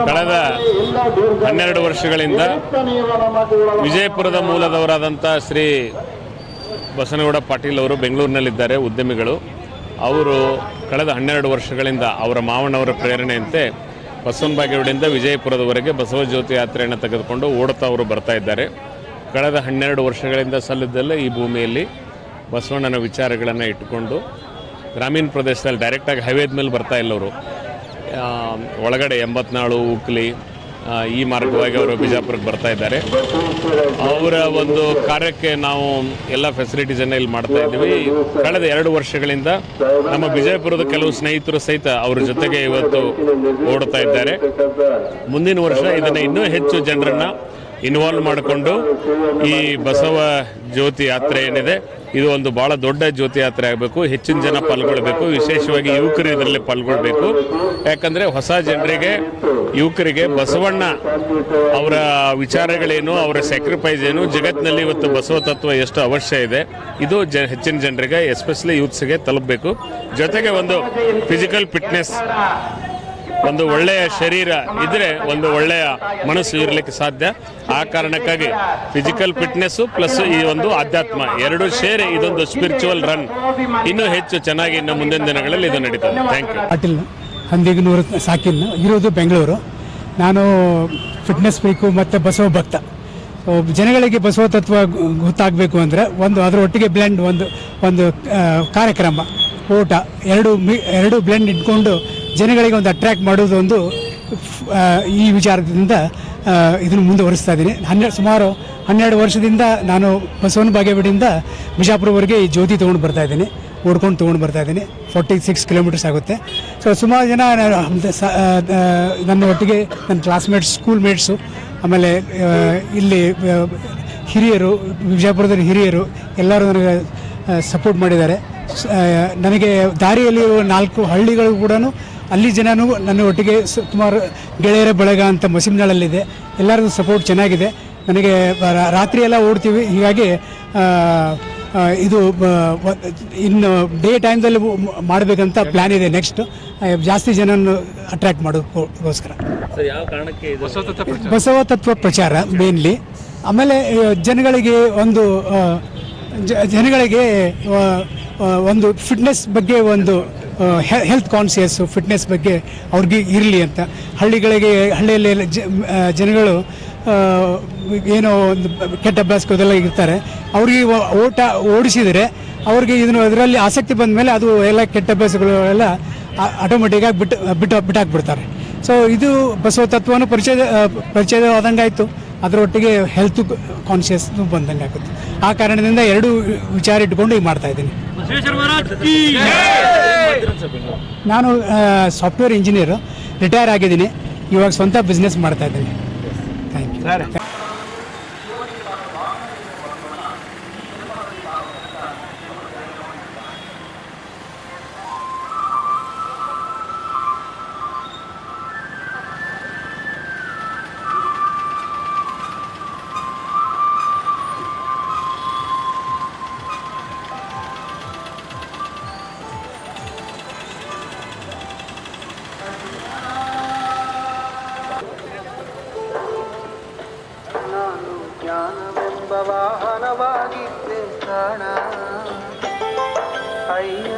ಕಳೆದ 12 ವರ್ಷಗಳಿಂದ ವಿಜಯಪುರದ ಮೂಲದವರಾದಂಥ ಶ್ರೀ ಬಸನಗೌಡ ಪಾಟೀಲ್ ಅವರು ಬೆಂಗಳೂರಿನಲ್ಲಿದ್ದಾರೆ, ಉದ್ಯಮಿಗಳು. ಅವರು ಕಳೆದ 12 ವರ್ಷಗಳಿಂದ ಅವರ ಮಾವನವರ ಪ್ರೇರಣೆಯಂತೆ ಬಸವನ ಬಾಗೇವಾಡಿಯಿಂದ ವಿಜಯಪುರದವರೆಗೆ ಬಸವ ಜ್ಯೋತಿ ಯಾತ್ರೆಯನ್ನು ತೆಗೆದುಕೊಂಡು ಓಡುತ್ತಾ ಅವರು ಬರ್ತಾ ಇದ್ದಾರೆ. ಕಳೆದ 12 ವರ್ಷಗಳಿಂದ ಸಲ್ಲದಲ್ಲೇ ಈ ಭೂಮಿಯಲ್ಲಿ ಬಸವಣ್ಣನ ವಿಚಾರಗಳನ್ನು ಇಟ್ಟುಕೊಂಡು ಗ್ರಾಮೀಣ ಪ್ರದೇಶದಲ್ಲಿ ಡೈರೆಕ್ಟಾಗಿ ಹೈವೇದ ಮೇಲೆ ಬರ್ತಾ ಇಲ್ಲ. ಅವರು ಒಳಗಡೆ 84 ಉಕ್ಲಿ ಈ ಮಾರ್ಗವಾಗಿ ಅವರು ಬಿಜಾಪುರಕ್ಕೆ ಬರ್ತಾ ಇದ್ದಾರೆ. ಅವರ ಒಂದು ಕಾರ್ಯಕ್ಕೆ ನಾವು ಎಲ್ಲ ಫೆಸಿಲಿಟೀಸನ್ನು ಇಲ್ಲಿ ಮಾಡ್ತಾ ಇದ್ದೀವಿ. ಕಳೆದ 2 ವರ್ಷಗಳಿಂದ ನಮ್ಮ ವಿಜಯಪುರದ ಕೆಲವು ಸ್ನೇಹಿತರು ಸಹಿತ ಅವ್ರ ಜೊತೆಗೆ ಇವತ್ತು ಓಡ್ತಾ ಇದ್ದಾರೆ. ಮುಂದಿನ ವರ್ಷ ಇದನ್ನು ಇನ್ನೂ ಹೆಚ್ಚು ಜನರನ್ನು ಇನ್ವಾಲ್ವ್ ಮಾಡಿಕೊಂಡು ಈ ಬಸವ ಜ್ಯೋತಿ ಯಾತ್ರೆ ಏನಿದೆ ಇದು ಒಂದು ಭಾಳ ದೊಡ್ಡ ಜ್ಯೋತಿ ಯಾತ್ರೆ ಆಗಬೇಕು. ಹೆಚ್ಚಿನ ಜನ ಪಾಲ್ಗೊಳ್ಬೇಕು, ವಿಶೇಷವಾಗಿ ಯುವಕರು ಇದರಲ್ಲಿ ಪಾಲ್ಗೊಳ್ಬೇಕು. ಯಾಕಂದರೆ ಹೊಸ ಜನರಿಗೆ, ಯುವಕರಿಗೆ ಬಸವಣ್ಣ ಅವರ ವಿಚಾರಗಳೇನು, ಅವರ ಸ್ಯಾಕ್ರಿಫೈಸ್ ಏನು, ಜಗತ್ತಿನಲ್ಲಿ ಇವತ್ತು ಬಸವ ತತ್ವ ಎಷ್ಟು ಅವಶ್ಯ ಇದೆ, ಇದು ಹೆಚ್ಚಿನ ಜನರಿಗೆ ಎಸ್ಪೆಷಲಿ ಯೂತ್ಸ್ಗೆ ತಲುಪಬೇಕು. ಜೊತೆಗೆ ಒಂದು ಫಿಸಿಕಲ್ ಫಿಟ್ನೆಸ್, ಒಂದು ಒಳ್ಳೆಯ ಶರೀರ ಇದ್ದರೆ ಒಂದು ಒಳ್ಳೆಯ ಮನಸ್ಸು ಇರಲಿಕ್ಕೆ ಸಾಧ್ಯ. ಆ ಕಾರಣಕ್ಕಾಗಿ ಫಿಸಿಕಲ್ ಫಿಟ್ನೆಸ್ಸು ಪ್ಲಸ್ ಈ ಒಂದು ಆಧ್ಯಾತ್ಮ ಎರಡೂ ಸೇರಿ ಇದೊಂದು ಸ್ಪಿರಿಚುವಲ್ ರನ್ ಇನ್ನೂ ಹೆಚ್ಚು ಚೆನ್ನಾಗಿ ಇನ್ನು ಮುಂದಿನ ದಿನಗಳಲ್ಲಿ ಇದು ನಡೀತದೆ. Thank you. ಪಾಟೀಲ್ ಹಂದಿಗನೂರು ಸಾಕಿನ್ ಇರೋದು ಬೆಂಗಳೂರು. ನಾನು ಫಿಟ್ನೆಸ್ ಬೇಕು ಮತ್ತು ಬಸವ ಭಕ್ತ. ಜನಗಳಿಗೆ ಬಸವ ತತ್ವ ಗೊತ್ತಾಗಬೇಕು ಅಂದರೆ ಅದರ ಒಟ್ಟಿಗೆ ಬ್ಲೆಂಡ್ ಒಂದು ಕಾರ್ಯಕ್ರಮ ಓಟ ಎರಡು ಬ್ಲೆಂಡ್ ಇಟ್ಕೊಂಡು ಜನಗಳಿಗೆ ಒಂದು ಅಟ್ರ್ಯಾಕ್ಟ್ ಮಾಡೋದು ಒಂದು ಈ ವಿಚಾರದಿಂದ ಇದನ್ನು ಮುಂದುವರಿಸ್ತಾ ಇದ್ದೀನಿ. ಸುಮಾರು 12 ವರ್ಷದಿಂದ ನಾನು ಬಸವನ ಬಾಗೇವಾಡಿಯಿಂದ ಬಿಜಾಪುರವರೆಗೆ ಈ ಜ್ಯೋತಿ ತೊಗೊಂಡು ಬರ್ತಾ ಇದ್ದೀನಿ, ಓಡ್ಕೊಂಡು ತೊಗೊಂಡು ಬರ್ತಾ ಇದ್ದೀನಿ. 46 ಕಿಲೋಮೀಟರ್ಸ್ ಆಗುತ್ತೆ. ಸೊ ಸುಮಾರು ಜನ ನನ್ನ ಒಟ್ಟಿಗೆ ನನ್ನ ಕ್ಲಾಸ್ಮೇಟ್ಸ್, ಸ್ಕೂಲ್ ಮೇಟ್ಸು, ಆಮೇಲೆ ಇಲ್ಲಿ ಹಿರಿಯರು, ಬಿಜಾಪುರದಲ್ಲಿ ಹಿರಿಯರು ಎಲ್ಲರೂ ನನಗೆ ಸಪೋರ್ಟ್ ಮಾಡಿದ್ದಾರೆ. ನನಗೆ ದಾರಿಯಲ್ಲಿ 4 ಹಳ್ಳಿಗಳು ಕೂಡ ಅಲ್ಲಿ ಜನನೂ ನನ್ನ ಒಟ್ಟಿಗೆ ಸುಮಾರು ಗೆಳೆಯರ ಬಳಗ ಅಂತ ಮಸೀಮ್ನಳಲ್ಲಿದೆ. ಎಲ್ಲರದ್ದು ಸಪೋರ್ಟ್ ಚೆನ್ನಾಗಿದೆ. ನನಗೆ ರಾತ್ರಿ ಎಲ್ಲ ಓಡ್ತೀವಿ. ಹೀಗಾಗಿ ಇದು ಇನ್ನು ಡೇ ಟೈಮ್ದಲ್ಲಿ ಮಾಡಬೇಕಂತ ಪ್ಲ್ಯಾನ್ ಇದೆ. ನೆಕ್ಸ್ಟ್ ಜಾಸ್ತಿ ಜನನ್ನು ಅಟ್ರ್ಯಾಕ್ಟ್ ಮಾಡೋದಕ್ಕೋಸ್ಕರ ಬಸವ ತತ್ವ ಪ್ರಚಾರ ಮೇನ್ಲಿ. ಆಮೇಲೆ ಜನಗಳಿಗೆ ಒಂದು ಫಿಟ್ನೆಸ್ ಬಗ್ಗೆ, ಒಂದು ಹೆಲ್ತ್ ಕಾನ್ಸಿಯಸ್ಸು, ಫಿಟ್ನೆಸ್ ಬಗ್ಗೆ ಅವ್ರಿಗೆ ಇರಲಿ ಅಂತ ಹಳ್ಳಿಯಲ್ಲಿ ಜನಗಳು ಏನೋ ಒಂದು ಕೆಟ್ಟ ಅಭ್ಯಾಸಕ್ಕೋದೆಲ್ಲ ಇರ್ತಾರೆ. ಅವ್ರಿಗೆ ಓಡಿಸಿದರೆ ಅವ್ರಿಗೆ ಇದರಲ್ಲಿ ಆಸಕ್ತಿ ಬಂದ ಮೇಲೆ ಅದು ಎಲ್ಲ ಕೆಟ್ಟ ಅಭ್ಯಾಸಗಳು ಎಲ್ಲ ಆಟೋಮೆಟಿಕ್ಕಾಗಿ ಬಿಟ್ಟಾಕ್ಬಿಡ್ತಾರೆ. ಸೊ ಇದು ಬಸವ ತತ್ವವನ್ನು ಪರಿಚಯವಾದಂಗಾಯಿತು, ಅದರೊಟ್ಟಿಗೆ ಹೆಲ್ತ್ ಕಾನ್ಷಿಯಸ್ ಬಂದಂಗೆ ಆಗುತ್ತೆ. ಆ ಕಾರಣದಿಂದ 2 ವಿಚಾರ ಇಟ್ಕೊಂಡು ಈಗ ಮಾಡ್ತಾ ಇದ್ದೀನಿ. ನಾನು ಸಾಫ್ಟ್ವೇರ್ ಇಂಜಿನಿಯರು, ರಿಟೈರ್ ಆಗಿದ್ದೀನಿ. ಇವಾಗ ಸ್ವಂತ ಬಿಸ್ನೆಸ್ ಮಾಡ್ತಾ ಇದ್ದೀನಿ. Thank you. ವಾಹನವಾಗಿದ್ದೆ ಕಾಣ ಅಯ್ಯ.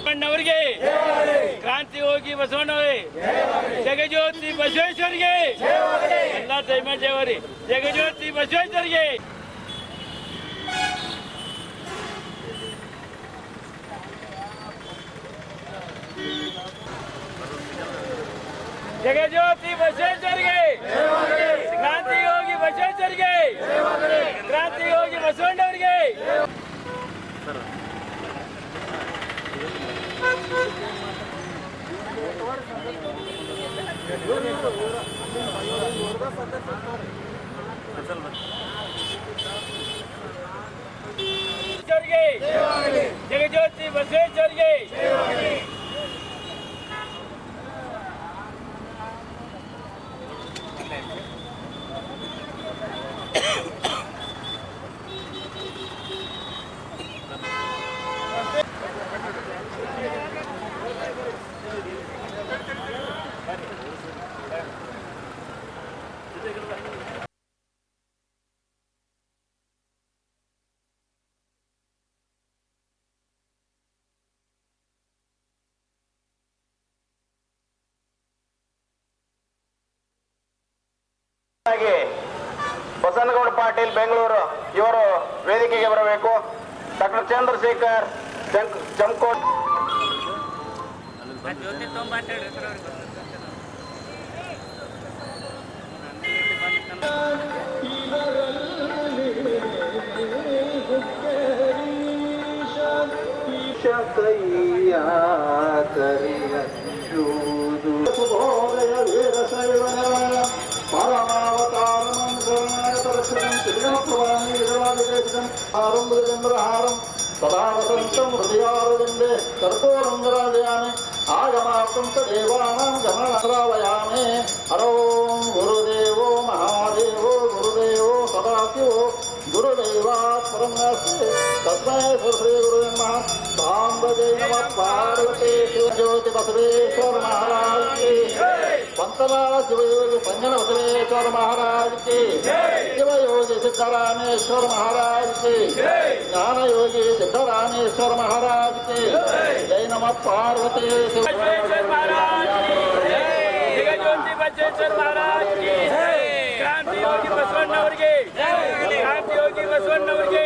ಬಸವಣ್ಣವರಿಗೆ, ಕ್ರಾಂತಿ ಹೋಗಿ ಬಸವಣ್ಣವರೇ, ಜಗಜ್ಯೋತಿ ಬಸವೇಶ್ವರಿಗೆ ಎಲ್ಲ ದೈವರಿ, ಜಗಜ್ಯೋತಿ ಬಸವೇಶ್ವರಿಗೆ. ಜಗಜ್ಯೋತಿ ಬಸವೇಶ್ವರಿಗೆ, ಕ್ರಾಂತಿ ಯೋಗಿ ಬಸವೇಶ್ವರಿಗೆ, ಕ್ರಾಂತಿ ಯೋಗಿ ಬಸವಣ್ಣವರಿಗೆ. ಜಗಜ್ಯೋತಿ ಬಸವೇಶ್ವರಿಗೆ. ಬಸನಗೌಡ ಪಾಟೀಲ್ ಬೆಂಗಳೂರು ಇವರು ವೇದಿಕೆಗೆ ಬರಬೇಕು. ಡಾಕ್ಟರ್ ಚಂದ್ರಶೇಖರ್ ಜಮ್ಕೋಟ್ ಕೈಯ ಕರಿಯೂದು ಸುಬೋಧಯ ವೀರಶೈವನ ಪರಮಾವತಾರಮಂ ಕರುಣಾಕರಕ್ಷಣಂ ತ್ರಿಗುಣಪ್ರವಾಹಿ ವಿರವಾದಿದೇಶಂ ಆರಂಭಚಂದ್ರಹಾರಂ ಸದಾ ವಸಂತಂ ಹೃದಯಾರವಿಂದೆ ಕರ್ಪೂರಂಗರಾಜಯಾಮಿ ಆಗಮಾರ್ಥಂ ಚ ದೇವಾನಾಂ ಗಮನಶ್ರಾವಯಾಮಿ. ಹರೋಂ ಗುರುದೇವೋ ಮಹಾದೇವೋ ಗುರುದೇವೋ ಸದಾಶಿವೋ ಗುರುದೇವಾತ್ ಪರಂ ನಾಸ್ತಿ ತಸ್ಮೈ ಶ್ರೀ ಗುರು ನಮಃ. ಸಾಂಬಜೈ ನಮಃ ಪಾರ್ವತಿ ಶಿವಜ್ಯೋತಿ ಬಸವೇಶ್ವರ ಮಹಾರಾಜ್ ಕಿ पंतलाल शिवयोगी संजन बसवेश्वर महाराज की, शिवयोगी सिद्धरामेश्वर महाराज की, ज्ञान योगी सिद्धरामेश्वर महाराज की जय नमः पार्वती बसवेश्वर महाराज की जगज्योति बसवेश्वर महाराज की क्रांति योगी बसवಣ್ಣವರಿಗೆ क्रांति योगी बसवಣ್ಣವರಿಗೆ